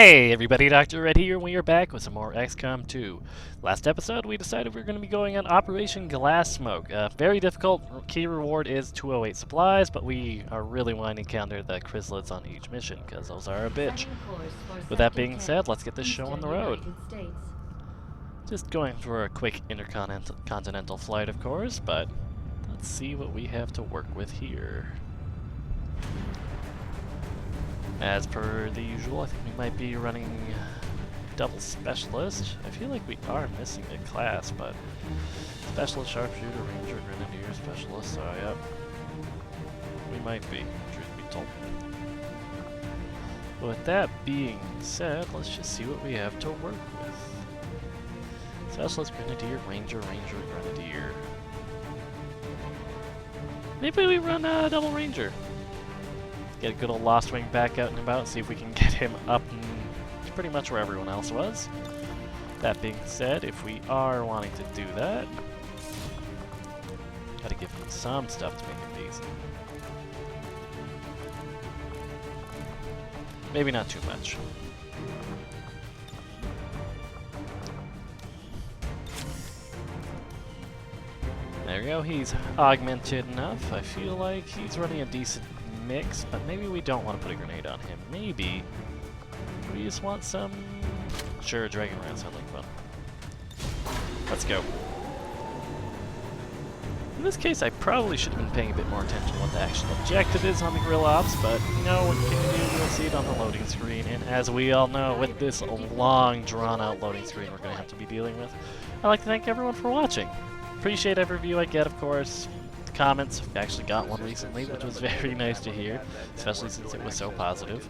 Hey everybody, Dr. Red here, and we are back with some more XCOM 2. Last episode, we decided we were going to be going on Operation Glass Smoke. Very difficult. Key reward is 208 supplies, but we are really wanting to counter the chrysalids on each mission, because those are a bitch. With that being said, let's get this show on the road. Just going for a quick intercontinental flight, of course, but let's see what we have to work with here. As per the usual, I think we might be running double specialist. I feel like we are missing a class, but specialist, sharpshooter, ranger, grenadier, specialist, so yep. We might be, truth be told. But with that being said, let's just see what we have to work with. Specialist, grenadier, ranger, grenadier. Maybe we run a double ranger. Get a good old Lost Wing back out and about, see if we can get him up pretty much where everyone else was. That being said, if we are wanting to do that, gotta give him some stuff to make him decent. Maybe not too much. There we go, he's augmented enough. I feel like he's running a decent mix, but maybe we don't want to put a grenade on him. Maybe we just want some... Sure, Dragon Rat sounds like fun. Let's go. In this case, I probably should have been paying a bit more attention to what the actual objective is on the Grill Ops, but you know, what you can do, you'll see it on the loading screen, and as we all know, with this long, drawn-out loading screen we're going to have to be dealing with, I'd like to thank everyone for watching. Appreciate every view I get, of course. Comments. I actually got one recently, which was very nice to hear, especially since it was so positive.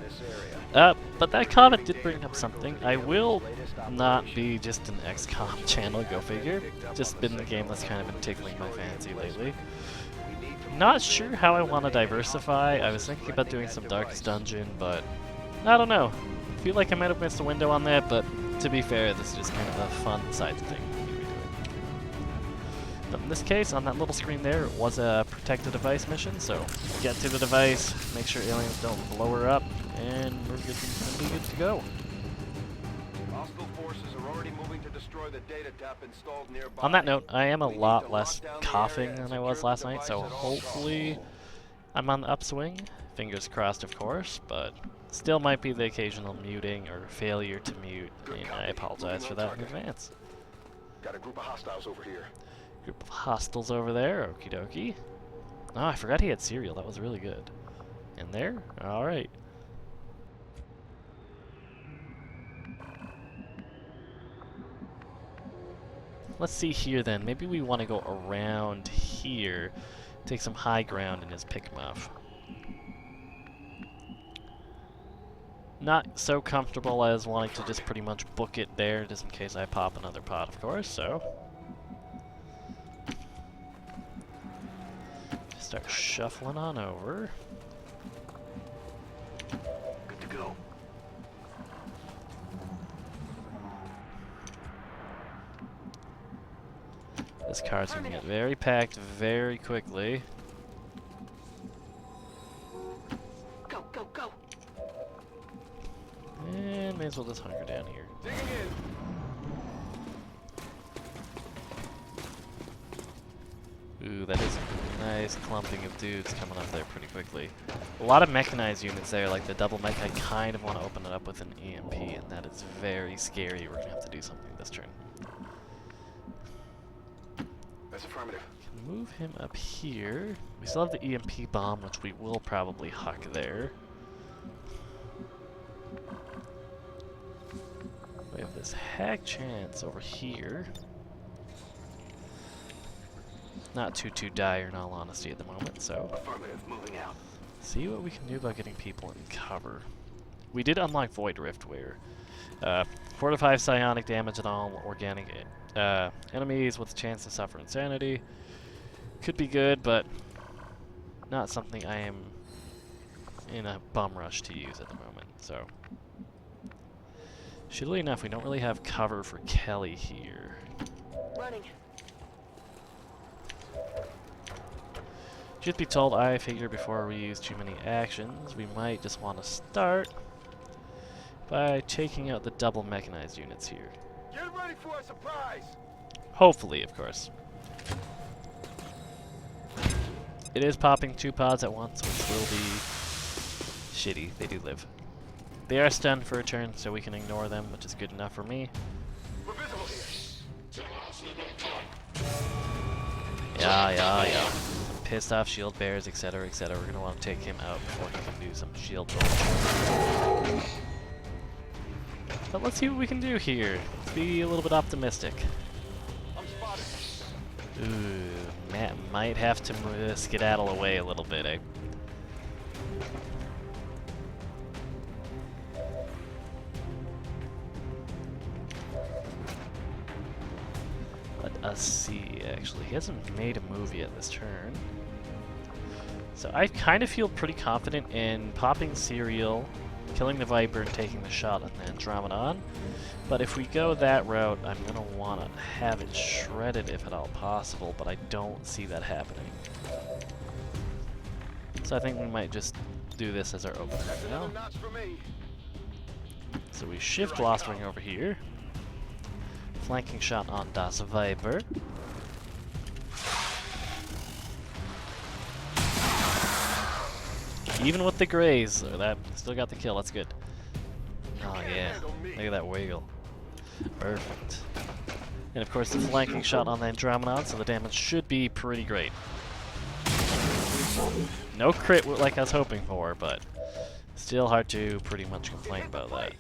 But that comment did bring up something. I will not be just an XCOM channel, go figure. Just been the game that's kind of been tickling my fancy lately. Not sure how I want to diversify. I was thinking about doing some Darkest Dungeon, but I don't know. I feel like I might have missed a window on that, but to be fair, this is just kind of a fun side thing. But in this case, on that little screen there, it was a protect the device mission, so get to the device, make sure aliens don't blow her up, and we're good to go. Hostile forces are already moving to destroy the data tap installed nearby. On that note, I am a lot less coughing than I was last night, so hopefully I'm on the upswing. Fingers crossed, of course, but still might be the occasional muting or failure to mute, and I apologize for that in advance. Got a group of hostiles over here. Group of hostiles over there, okie dokie. Oh, I forgot he had cereal, that was really good. In there? Alright. Let's see here then, maybe we want to go around here, take some high ground in his pick muff. Not so comfortable as wanting to just pretty much book it there, just in case I pop another pot, of course, so... Start shuffling on over. Good to go. This car's gonna get very packed very quickly. Go, go, go. And may as well just hunker down here. Digging in. Ooh, that is a nice clumping of dudes coming up there pretty quickly. A lot of mechanized units there, like the double mech. I kind of want to open it up with an EMP, and that is very scary. We're going to have to do something this turn. That's affirmative. Can move him up here. We still have the EMP bomb, which we will probably huck there. We have this hack chance over here. Not too dire in all honesty at the moment, so Affirmative, moving out. see what we can do about getting people in cover. We did unlock Void Rift, where 4 to 5 psionic damage on all organic enemies with a chance to suffer insanity. Could be good, but not something I am in a bum rush to use at the moment, so. Shittily enough, we don't really have cover for Kelly here. Running. Truth be told, I figure before we use too many actions, we might just want to start by taking out the double mechanized units here. Get ready for a surprise. Hopefully, of course. It is popping 2 pods at once, which will be shitty. They do live. They are stunned for a turn, so we can ignore them, which is good enough for me. We're visible here. Yeah. Some pissed off shield bears, etc., etc. We're going to want to take him out before he can do some shield damage. But let's see what we can do here. Let's be a little bit optimistic. I'm spotted. Ooh, Matt might have to skedaddle away a little bit, eh? Let us see, actually. He hasn't made a move yet this turn. So I kind of feel pretty confident in popping Serial, killing the Viper, and taking the shot on the Andromedon. But if we go that route, I'm going to want to have it shredded if at all possible, but I don't see that happening. So I think we might just do this as our opener now. Notch for me. So we shift Lost Ring over here. Flanking shot on Das Viper. Even with the grays, so that still got the kill, that's good. Oh yeah, look at that wiggle. Perfect. And of course the flanking shot on the Andromedon, so the damage should be pretty great. No crit like I was hoping for, but still hard to pretty much complain about that.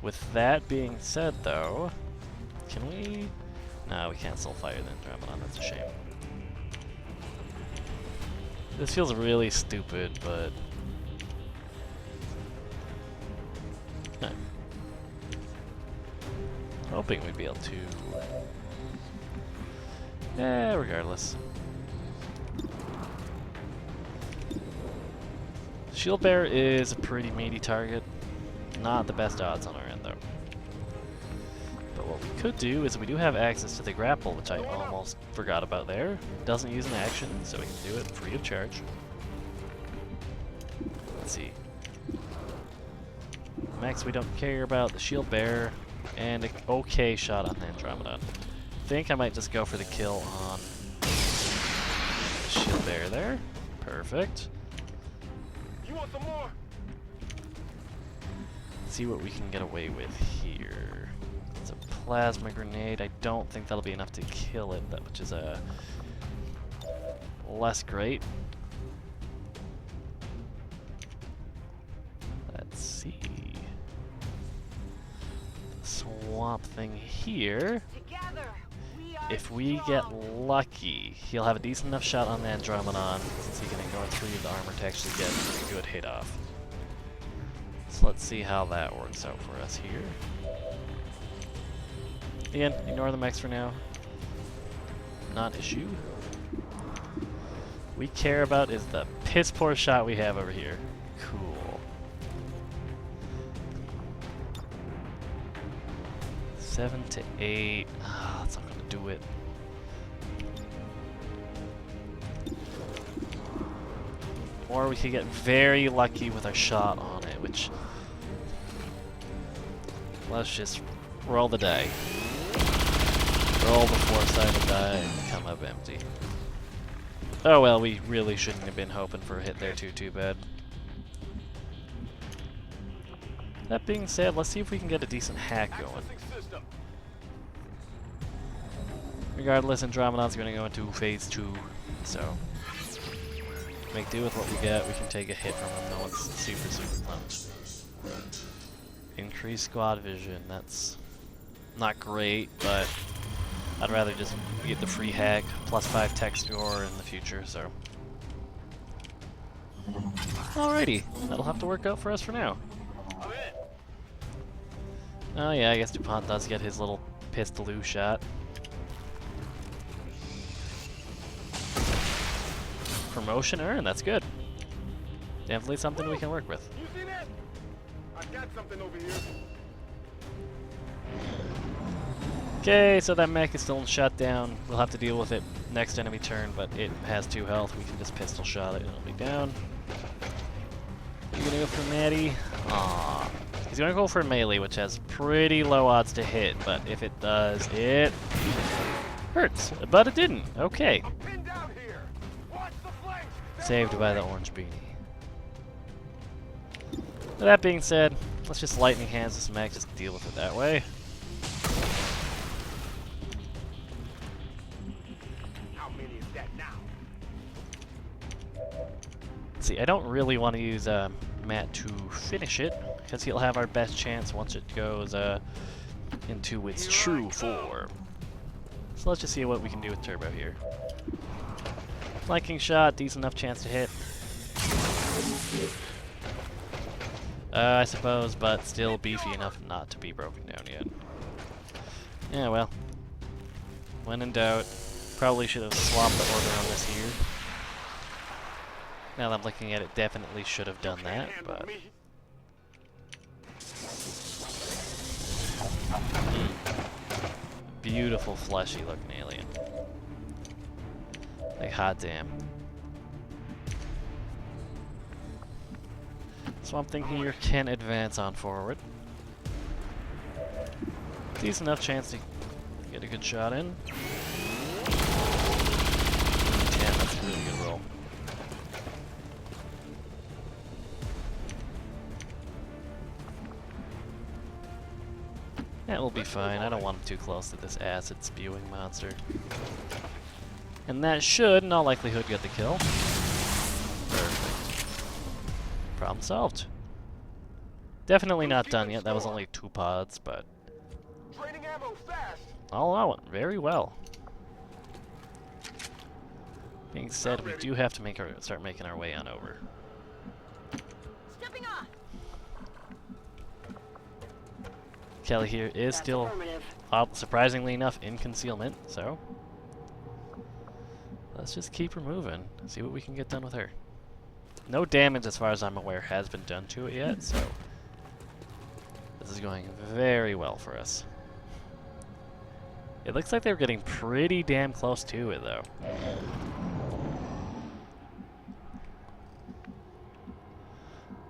With that being said though, can we... No, we can't still fire the Andromedon, that's a shame. This feels really stupid, but... No. Hoping we'd be able to... regardless. Shield Bear is a pretty meaty target. Not the best odds on our end, though. But what we could do is we do have access to the grapple, which I almost forgot about there. Doesn't use an action, so we can do it free of charge. Let's see. Max we don't care about, the Shield Bear, and an okay shot on the Andromedon. I think I might just go for the kill on the Shield Bear there. Perfect. You want some more? See what we can get away with here. It's a plasma grenade. I don't think that'll be enough to kill it, which is less great. Let's see. The swamp thing here. If we get lucky, he'll have a decent enough shot on the Andromedon, since he can ignore 3 of the armor to actually get a good hit off. So let's see how that works out for us here. Again, ignore the mechs for now. Not an issue. We care about is the piss poor shot we have over here. Cool. 7 to 8. Ah, that's not gonna do it. Or we could get very lucky with our shot on it, which... Let's just roll the die. Roll the 4-sided die and come up empty. Oh well, we really shouldn't have been hoping for a hit there too bad. That being said, let's see if we can get a decent hack going. Regardless, Andromedon's going to go into phase 2, so... Make do with what we get. We can take a hit from him though. It's super close. Increase squad vision. That's not great, but I'd rather just get the free hack plus 5 tech score in the future. So, alrighty, that'll have to work out for us for now. Oh yeah, I guess DuPont does get his little pistoloo shot. Promotion earned, that's good. Definitely something we can work with. You see that? I got something over here. Okay, so that mech is still shut down. We'll have to deal with it next enemy turn, but it has 2 health. We can just pistol shot it and it'll be down. You gonna go for Maddie? Aww. He's going to go for melee, which has pretty low odds to hit, but if it does, it hurts. But it didn't. Okay. I'm pinned down here. Watch the flanks. Saved by the orange beanie. With that being said, let's just lightning hands this mech, just deal with it that way. How many is that now? See, I don't really want to use Matt to finish it, because he'll have our best chance once it goes into its true form. So let's just see what we can do with Turbo here. Flanking shot, decent enough chance to hit. I suppose, but still beefy enough not to be broken down yet. Yeah, well. When in doubt, probably should have swapped the order on this here. Now that I'm looking at it, definitely should have done that, but... Beautiful, fleshy looking alien. Like, hot damn. Swamp Thing here can advance on forward. Decent enough chance to get a good shot in. 10, that's a really good roll. That will be fine. I don't want him too close to this acid spewing monster. And that should, in all likelihood, get the kill. Perfect. Problem solved. Definitely not done yet. That was only 2 pods, but Draining ammo fast. I'll allow it. Very well. Being said, we do have to start making our way on over. Stepping off. Kelly here is still, surprisingly enough, in concealment, so let's just keep her moving. See what we can get done with her. No damage, as far as I'm aware, has been done to it yet, so this is going very well for us. It looks like they're getting pretty damn close to it, though.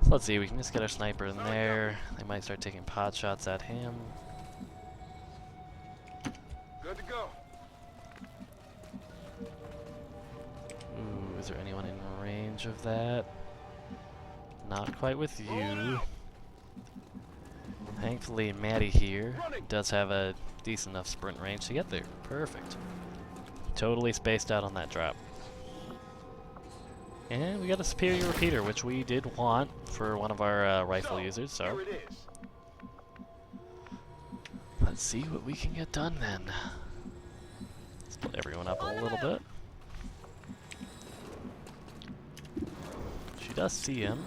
So let's see, we can just get our sniper in there. They might start taking pot shots at him. Good to go. Ooh, is there anyone in range of that? Not quite with you. Thankfully, Maddie here does have a decent enough sprint range to get there. Perfect. Totally spaced out on that drop. And we got a superior repeater, which we did want for one of our rifle users, so Here it is. let's see what we can get done then. Split everyone up a little bit. She does see him.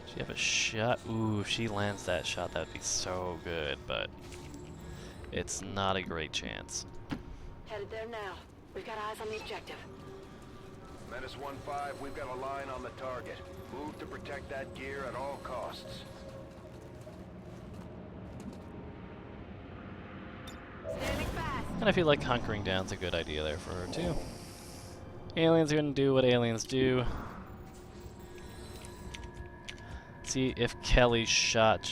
She have a shot. Ooh, if she lands that shot, that would be so good, but it's not a great chance. Headed there now. We've got eyes on the objective. Menace 1-5, we've got a line on the target. Move to protect that gear at all costs. Standing fast. And I feel like hunkering down's a good idea there for her too. Aliens are gonna do what aliens do. See if Kelly's shot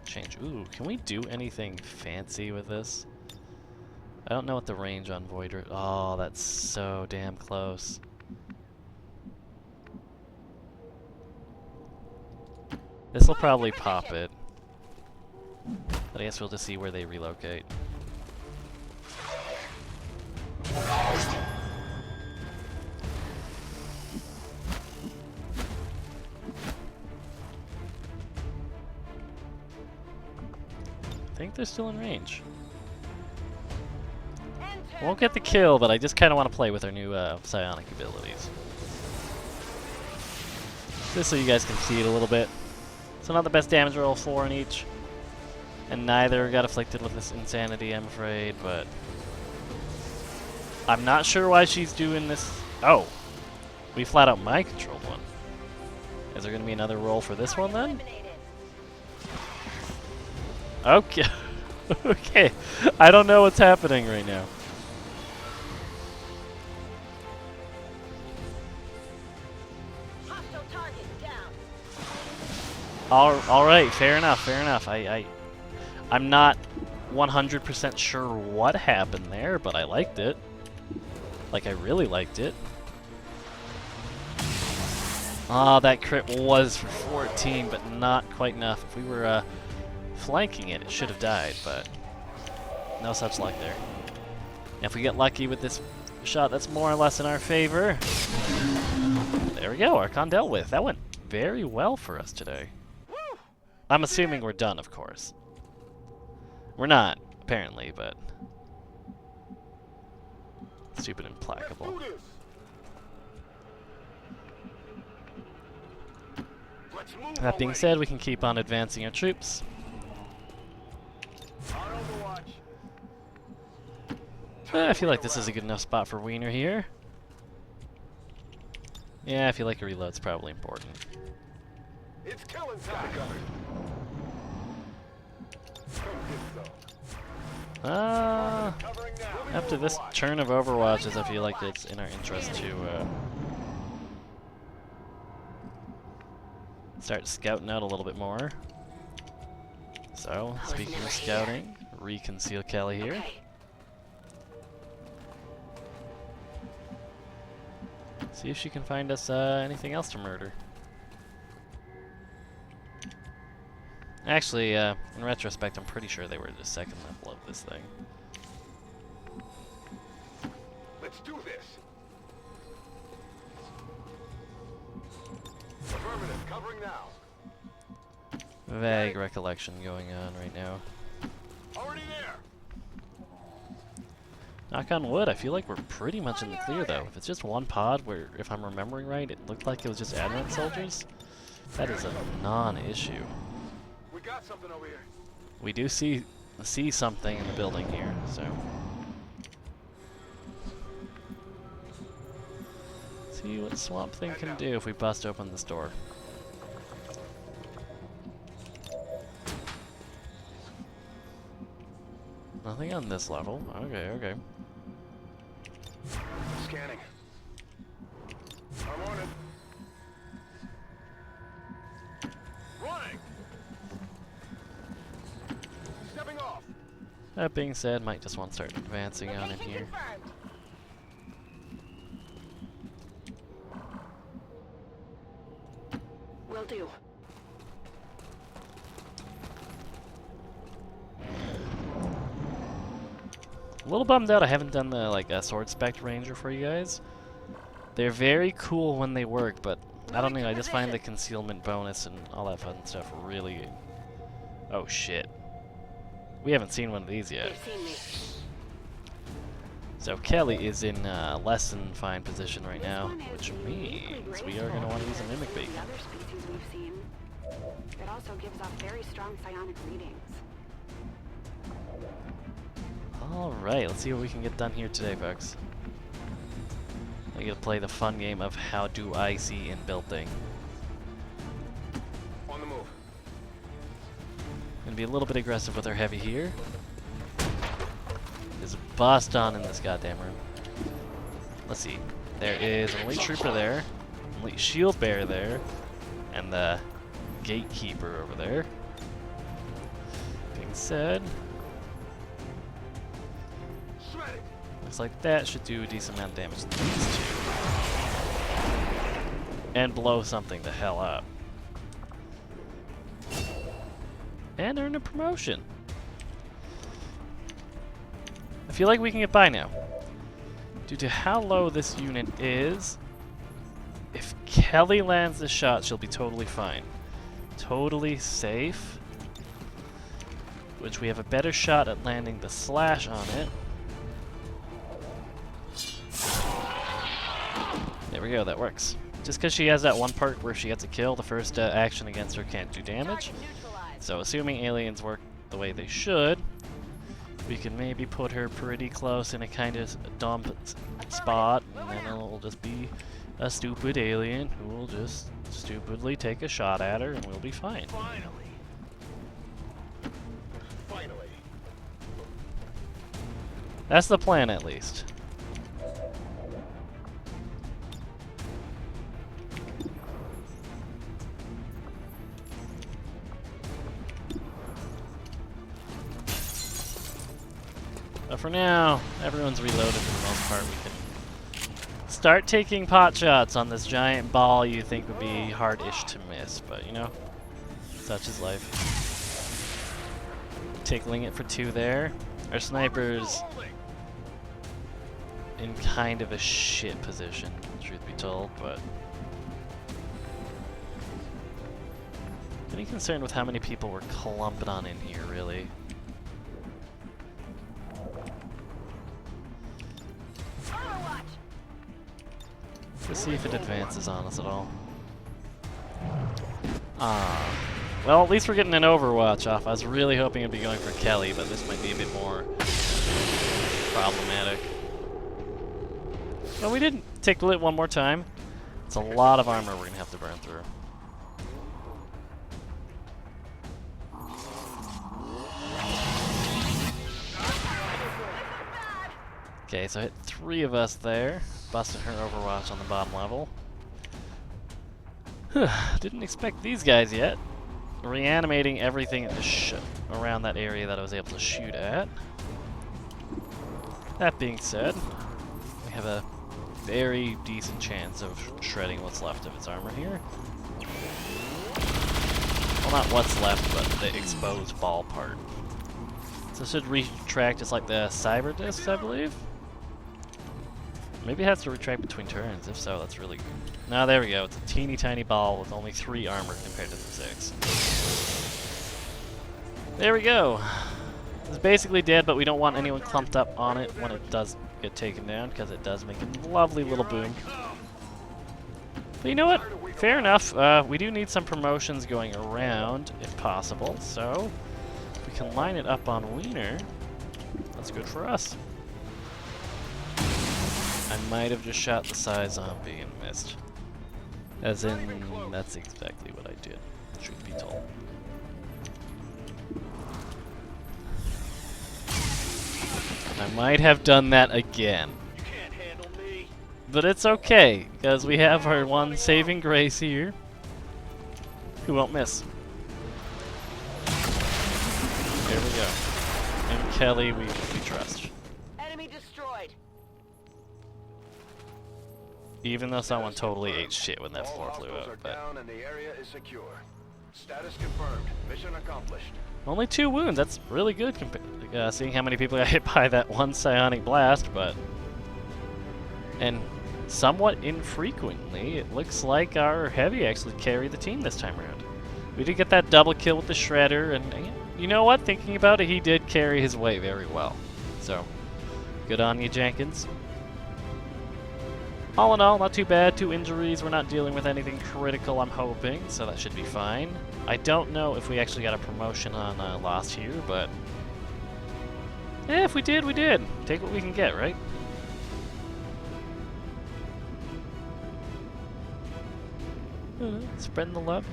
change. Ooh, can we do anything fancy with this? I don't know what the range on Voider. Oh, that's so damn close. This will probably pop it. But I guess we'll just see where they relocate. I think they're still in range. Won't get the kill, but I just kind of want to play with our new psionic abilities. Just so you guys can see it a little bit. So not the best damage roll, 4 in each. And neither got afflicted with this insanity, I'm afraid, but I'm not sure why she's doing this. Oh, we flat out mind controlled one. Is there going to be another roll for this one then? Okay. Okay. I don't know what's happening right now. Hostile target down. All right, fair enough, fair enough. I'm not 100% sure what happened there, but I liked it. Like, I really liked it. Ah, that crit was for 14, but not quite enough. If we were flanking it, it should have died, but no such luck there. If we get lucky with this shot, that's more or less in our favor. There we go, Archon dealt with. That went very well for us today. I'm assuming we're done, of course. We're not, apparently, but... Stupid implacable. That being said, we can keep on advancing our troops. I feel like this is a good enough spot for Wiener here. Yeah, I feel like a reload's probably important. It's killing time. After this turn of Overwatches, I feel like it's in our interest to start scouting out a little bit more. So, speaking of scouting, reconceal Kelly here. Okay. See if she can find us anything else to murder. Actually, in retrospect, I'm pretty sure they were the second level of this thing. Let's do this. Affirmative, covering now. Vague recollection going on right now. Already there. Knock on wood, I feel like we're pretty much in the clear though. If it's just one pod where, if I'm remembering right, it looked like it was just admin soldiers, that is a non-issue. We got something over here. We do see something in the building here, so. See what Swamp Thing can do if we bust open this door. Nothing on this level. Okay, okay. Scanning. I'm on it. Running. Stepping off. That being said, might just want to start advancing on in here. Will do. A little bummed out I haven't done the Sword Spec Ranger for you guys. They're very cool when they work, but I don't know, I just find the concealment bonus and all that fun stuff really... Oh shit. We haven't seen one of these yet. They've seen me. So Kelly is in less than fine position right now, which means we are going to want to use a Mimic Beacon. The other species we've seen. It also gives off very strong psionic readings. Alright, let's see what we can get done here today, folks. I get to play the fun game of how do I see in building. On the move. Gonna be a little bit aggressive with our heavy here. Just bust on in this goddamn room. Let's see. There is an elite trooper there, an elite shield bearer there, and the gatekeeper over there. Being said, looks like that should do a decent amount of damage to these two. And blow something the hell up. And earn a promotion. I feel like we can get by now. Due to how low this unit is, if Kelly lands the shot, she'll be totally fine. Totally safe. Which we have a better shot at landing the slash on it. There we go, that works. Just because she has that one part where she gets a kill, the first action against her can't do damage. So assuming aliens work the way they should, we can maybe put her pretty close in a kind of dump spot, and then it'll just be a stupid alien who will just stupidly take a shot at her and we'll be fine. Finally. Finally. That's the plan, at least. But for now, everyone's reloaded for the most part. We can start taking pot shots on this giant ball you think would be hard-ish to miss, but you know, such is life. Tickling it for 2 there. Our sniper's in kind of a shit position, truth be told, but getting concerned with how many people we're clumping on in here, really. Let's see if it advances on us at all. Well, at least we're getting an Overwatch off. I was really hoping it'd be going for Kelly, but this might be a bit more problematic. Well, we didn't tickle it one more time. It's a lot of armor we're gonna have to burn through. Okay, so hit 3 of us there. Busted her Overwatch on the bottom level. Didn't expect these guys yet. Reanimating everything at the around that area that I was able to shoot at. That being said, we have a very decent chance of shredding what's left of its armor here. Well, not what's left, but the exposed ball part. So it should retract just like the cyber discs, I believe. Maybe it has to retract between turns. If so, that's really good. No, there we go. It's a teeny tiny ball with only 3 armor compared to the 6. There we go. It's basically dead, but we don't want anyone clumped up on it when it does get taken down, because it does make a lovely little boom. But you know what? Fair enough. We do need some promotions going around, if possible. So, if we can line it up on Wiener, that's good for us. I might have just shot the Psy zombie and missed. As in, that's exactly what I did, truth be told. I might have done that again. You can't handle me. But it's okay, because we have our one saving grace here, who won't miss. There we go. And Kelly, we trust. Enemy destroyed. Even though someone totally ate shit when that All floor flew hostiles are out, but down and the area is secure. Status confirmed. Mission accomplished. only 2 wounds. That's really good, seeing how many people got hit by that one psionic blast. But and somewhat infrequently, it looks like our heavy actually carried the team this time around. We did get that double kill with the shredder, and you know what? Thinking about it, he did carry his weight very well. So good on you, Jenkins. All in all, not too bad. 2 injuries. We're not dealing with anything critical, I'm hoping, so that should be fine. I don't know if we actually got a promotion on Lost here, but yeah, if we did, we did. Take what we can get, right? Spreading the love.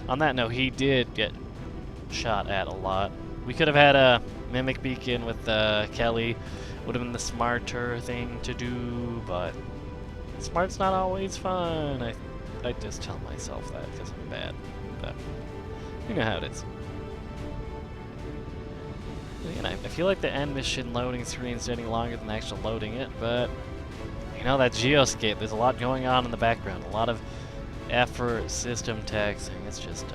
On that note, he did get shot at a lot. We could have had a Mimic Beacon with Kelly. Would have been the smarter thing to do, but smart's not always fun. I just tell myself that because I'm bad, but you know how it is. Again, I feel like the end mission loading screen's getting longer than actual loading it, but you know, that geoscape, there's a lot going on in the background, a lot of effort, system taxing. It's just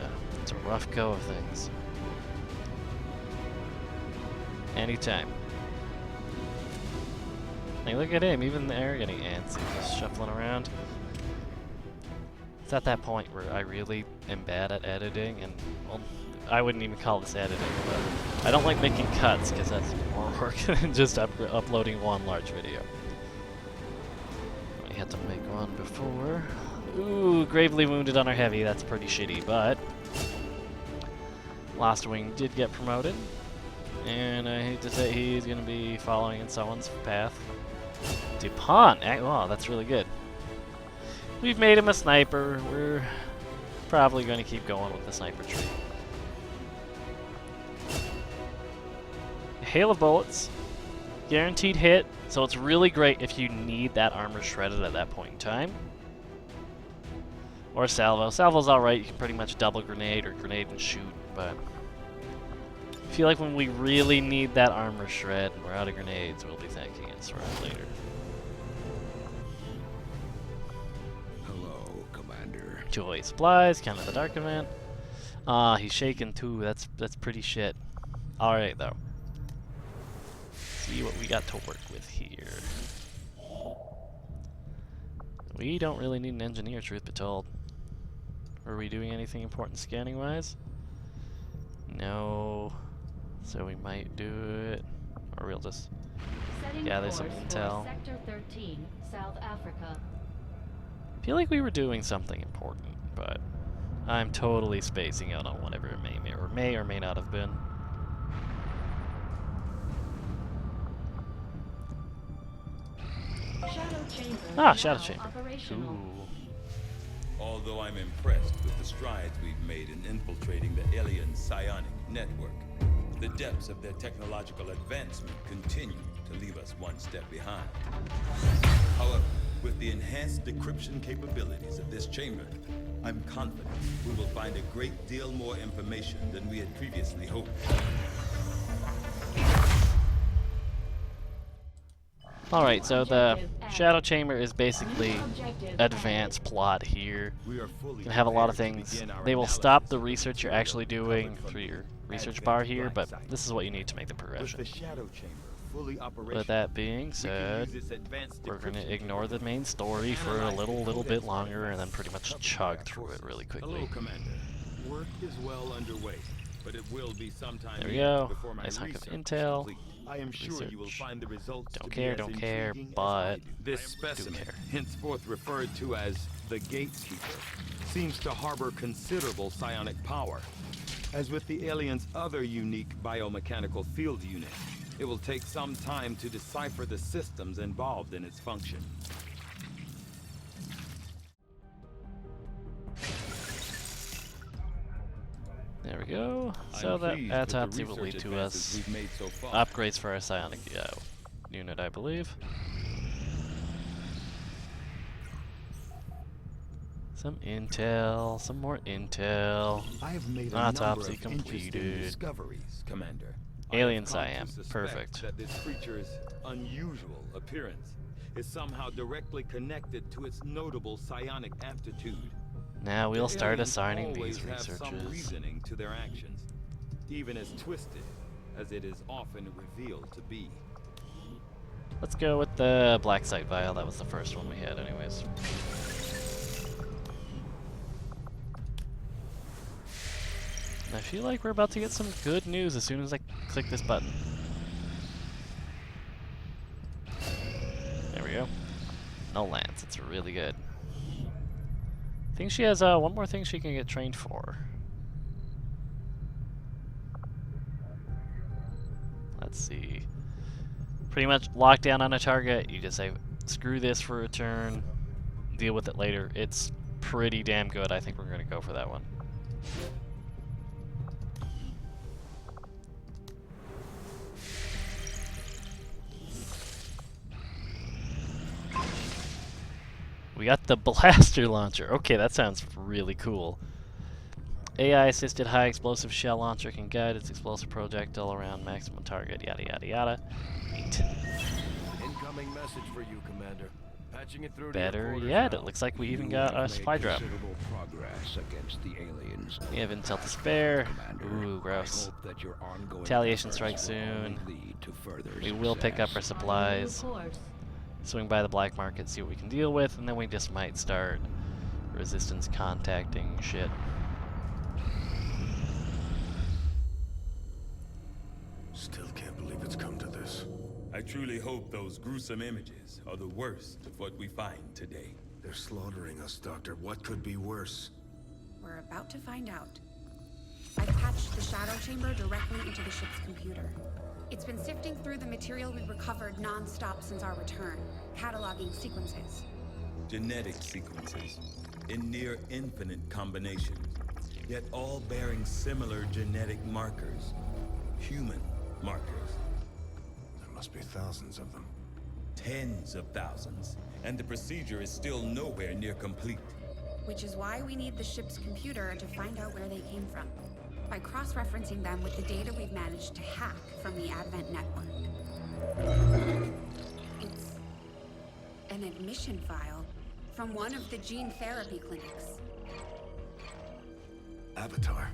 it's a rough go of things. Anytime. Hey, look at him, even they're getting antsy, just shuffling around. It's at that point where I really am bad at editing, and well, I wouldn't even call this editing, but I don't like making cuts because that's more work than just uploading one large video. I had to make one before. Ooh, gravely wounded on our heavy, that's pretty shitty, but Lost Wing did get promoted, and I hate to say he's going to be following in someone's path. DuPont! Wow, that's really good. We've made him a sniper. We're probably going to keep going with the sniper tree. Hail of bullets. Guaranteed hit. So it's really great if you need that armor shredded at that point in time. Or salvo. Salvo's alright. You can pretty much double grenade or grenade and shoot, but I feel like when we really need that armor shred and we're out of grenades, we'll be thanking it sort of later. Hello, Commander. Joy supplies, count the dark event. Ah, he's shaken too. That's pretty shit. All right though. See what we got to work with here. We don't really need an engineer, truth be told. Are we doing anything important scanning wise? No. So we might do it, or we'll just gather some intel. Sector 13, South Africa. I feel like we were doing something important, but I'm totally spacing out on whatever it may or may not have been. Shadow chamber. Ah, shadow now chamber. Operational. Ooh. Although I'm impressed with the strides we've made in infiltrating the alien psionic network, the depths of their technological advancement continue to leave us one step behind. However, with the enhanced decryption capabilities of this chamber, I'm confident we will find a great deal more information than we had previously hoped. Alright, so the shadow chamber is basically advanced plot here. We are fully You can have a lot of prepared to things. begin our They will analysis stop the of research you're material actually doing recovered through from your the research advent bar here, but black site. this is what you need to make the With progression. the shadow chamber fully operational, With that being we can said, use its advanced we're going to decryption ignore the main story for a little bit longer and then pretty much chug through it really quickly. Hello, Commander. Work is well underway, but it will be sometime There we yet go. before my Nice hunk of research is intel. complete. I am sure you will Research. find the results Don't to care, be as don't care, intriguing as but I do. This specimen, care. henceforth referred to as the Gatekeeper, seems to harbor considerable psionic power. As with the alien's other unique biomechanical field unit, it will take some time to decipher the systems involved in its function. There we go. So I'm that pleased with the autopsy will research lead to advances us we've made so far. upgrades for our psionic unit, I believe. Some intel, some more intel. I have made a Autopsy number of interesting completed. discoveries, Commander. Alien I have come to Siam, suspect perfect. That this creature's unusual appearance is somehow directly connected to its notable psionic aptitude. Now we'll The start aliens assigning always these have some researches. reasoning to their actions, even as twisted as it is often revealed to be. Let's go with the black site vial. That was the first one we had anyways. I feel like we're about to get some good news as soon as I click this button. There we go. No lance, it's really good. I think she has one more thing she can get trained for. Let's see. Pretty much lock down on a target, you just say, screw this for a turn, deal with it later. It's pretty damn good. I think we're going to go for that one. We got the blaster launcher. Okay, that sounds really cool. AI-assisted high explosive shell launcher can guide its explosive projectile around maximum target, yada yada yada. Neat. Incoming message for you, Commander. Patching it through Better to your quarters yet, now. it looks like we even You got have a made supply drop. considerable progress against the aliens. We have intel to spare. Commander, Ooh, gross. I hope that your ongoing Retaliation efforts strike will soon. only lead to further We will pick up our success. supplies, Course. swing by the black market, see what we can deal with, and then we just might start resistance contacting shit. Still can't believe it's come to this. I truly hope those gruesome images are the worst of what we find today. They're slaughtering us, Doctor. What could be worse? We're about to find out. I've patched the shadow chamber directly into the ship's computer. It's been sifting through the material we recovered non-stop since our return, cataloging sequences. Genetic sequences in near infinite combinations, yet all bearing similar genetic markers, human markers. There must be thousands of them. Tens of thousands, and the procedure is still nowhere near complete. Which is why we need the ship's computer to find out where they came from. by cross-referencing them with the data we've managed to hack from the Advent network. It's an admission file from one of the gene therapy clinics. Avatar.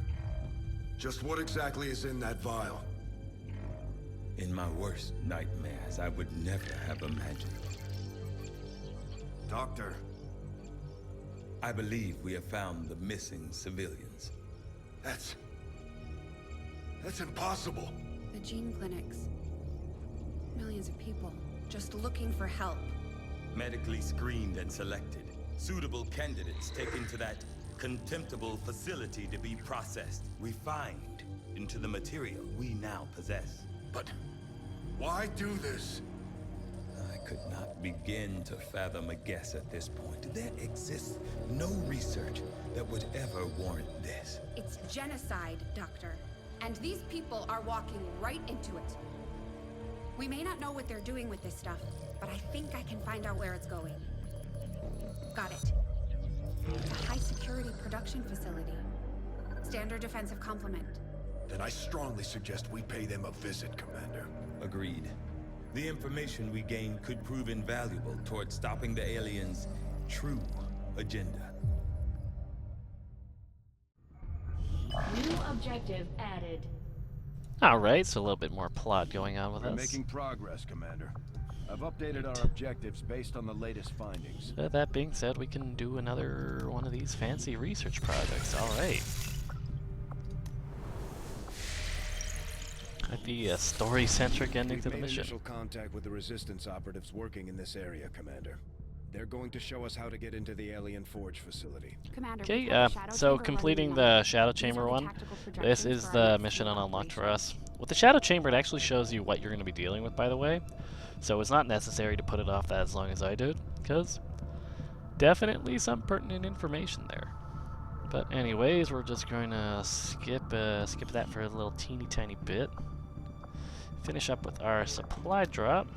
Just what exactly is in that vial? In my worst nightmares, I would never have imagined. Doctor. I believe we have found the missing civilians. That's impossible. The gene clinics. Millions of people just looking for help. Medically screened and selected. Suitable candidates taken to that contemptible facility to be processed, refined into the material we now possess. But why do this? I could not begin to fathom a guess at this point. There exists no research that would ever warrant this. It's genocide, Doctor. And these people are walking right into it. We may not know what they're doing with this stuff, but I think I can find out where it's going. Got it. It's a high-security production facility. Standard defensive complement. Then I strongly suggest we pay them a visit, Commander. Agreed. The information we gain could prove invaluable towards stopping the aliens' true agenda. New objective added. Alright, so a little bit more plot going on with We're us. making progress, Commander. I've updated our objectives based on the latest findings. That being said, we can do another one of these fancy research projects. Alright. Might be a story-centric ending to the We've made mission. initial contact with the Resistance operatives working in this area, Commander. They're going to show us how to get into the Alien Forge facility. Commander, Okay, we've got the Shadow so Chamber completing running now. the Shadow These are Chamber the one, tactical this projections is for our the next mission field unlocked for operation. us. With the Shadow Chamber, it actually shows you what you're going to be dealing with, by the way. So it's not necessary to put it off that as long as I did, because definitely some pertinent information there. But anyways, we're just going to skip that for a little teeny tiny bit. Finish up with our supply drop.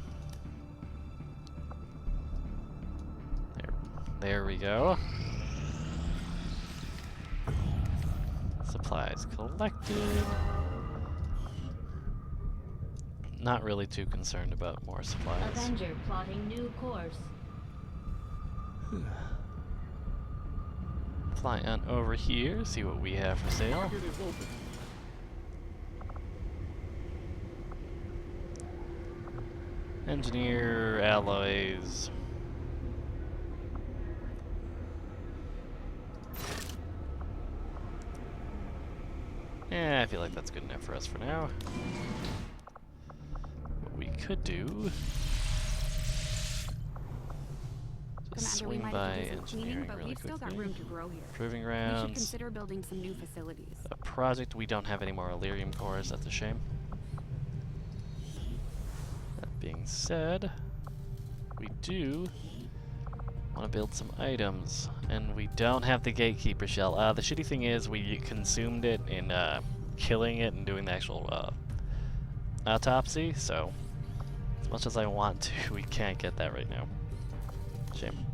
There we go. Supplies collected. Not really too concerned about more supplies. Avenger plotting new course. Fly on over here, see what we have for sale. Engineer alloys. Yeah, I feel like that's good enough for us for now. What we could do, just Commander, we swing might by have to do some cleaning, engineering but really we've still got quickly. room to grow here. Proving We should grounds. consider building some new facilities. A project. We don't have any more Illyrium cores. That's a shame. That being said, we do want to build some items, and we don't have the gatekeeper shell. The shitty thing is we consumed it in killing it and doing the actual autopsy, so as much as I want to, we can't get that right now. Shame.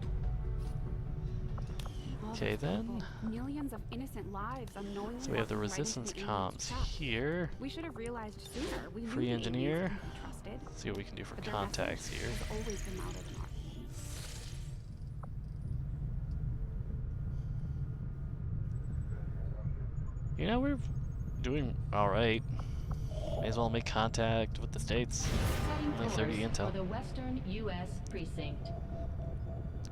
All Okay those then. people, millions of innocent lives unknowingly So we have the walking right into resistance an alien's comms trap. here. We should have realized sooner. We knew Free the aliens engineer. couldn't be trusted, See what we can do for but their contacts message here. has always been louder than ours. You know, we're doing alright. May as well make contact with the States. Setting Only course 30 intel. for the Western U.S. precinct.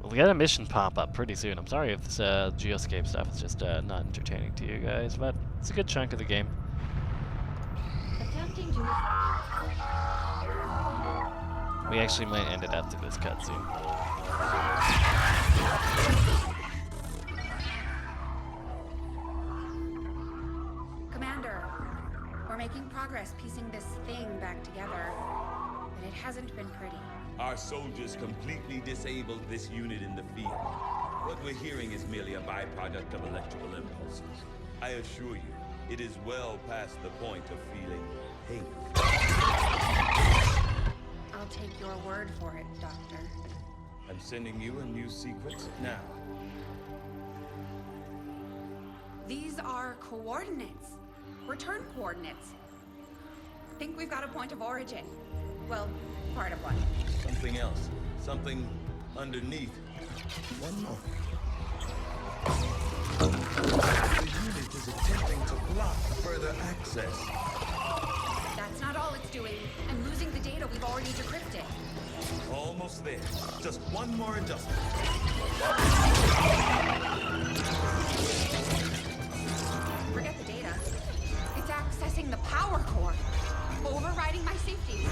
We'll get a mission pop up pretty soon. I'm sorry if this Geoscape stuff is just not entertaining to you guys, but it's a good chunk of the game. Attempting to. We actually might end it after this cutscene. Commander, we're making progress piecing this thing back together, but it hasn't been pretty. Our soldiers completely disabled this unit in the field. What we're hearing is merely a byproduct of electrical impulses. I assure you, it is well past the point of feeling hate. I'll take your word for it, Doctor. I'm sending you a new secret now. These are coordinates. Return coordinates. Think we've got a point of origin. Well, part of one. Something else. Something underneath. One more. The unit is attempting to block further access. That's not all it's doing. I'm losing the data we've already decrypted. Almost there. Just one more adjustment. Forget the data. It's accessing the power core. Overriding my safety.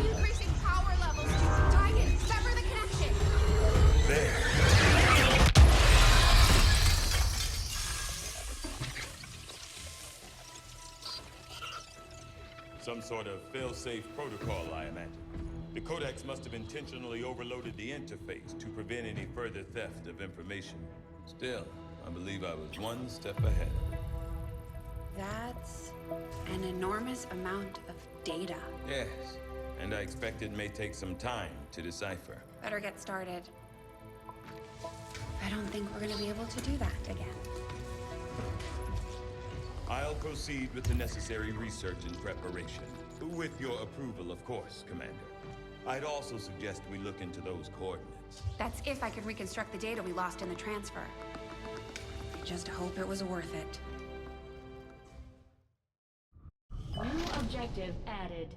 Increasing power levels to tie in, sever the connection. There. Some sort of fail-safe protocol, I imagine. The Codex must have intentionally overloaded the interface to prevent any further theft of information. Still, I believe I was one step ahead. That's an enormous amount of data. Yes, and I expect it may take some time to decipher. Better get started. I don't think we're gonna be able to do that again. I'll proceed with the necessary research and preparation. With your approval, of course, Commander. I'd also suggest we look into those coordinates. That's if I can reconstruct the data we lost in the transfer. I just hope it was worth it. New objective added.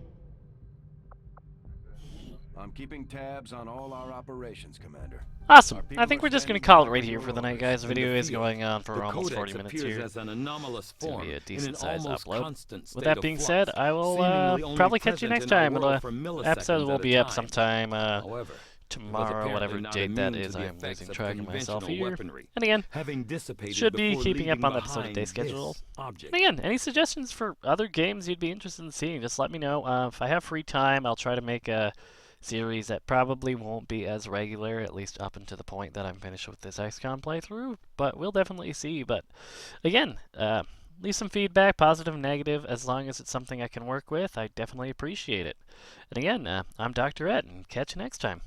I'm keeping tabs on all our operations, Commander. Awesome. I think we're just going to call it right here for the night, guys. The video is going on for almost 40 minutes here. As an anomalous It's going to form be a in an decent-sized almost upload. constant With state that of being flux, said, I will seemingly only probably catch you present next in our time. world for The episode milliseconds will at be a up time. sometime However, tomorrow, whatever not date that immune to is. the I am effects losing of track of myself conventional here. weaponry, And again, having dissipated should be before keeping up leaving on the episode behind day this schedule. object. And again, any suggestions for other games you'd be interested in seeing, just let me know. If I have free time, I'll try to make a series that probably won't be as regular, at least up until the point that I'm finished with this XCOM playthrough, but we'll definitely see. But again, leave some feedback, positive, negative, as long as it's something I can work with. I definitely appreciate it. And again, I'm Dr. Ette, and catch you next time.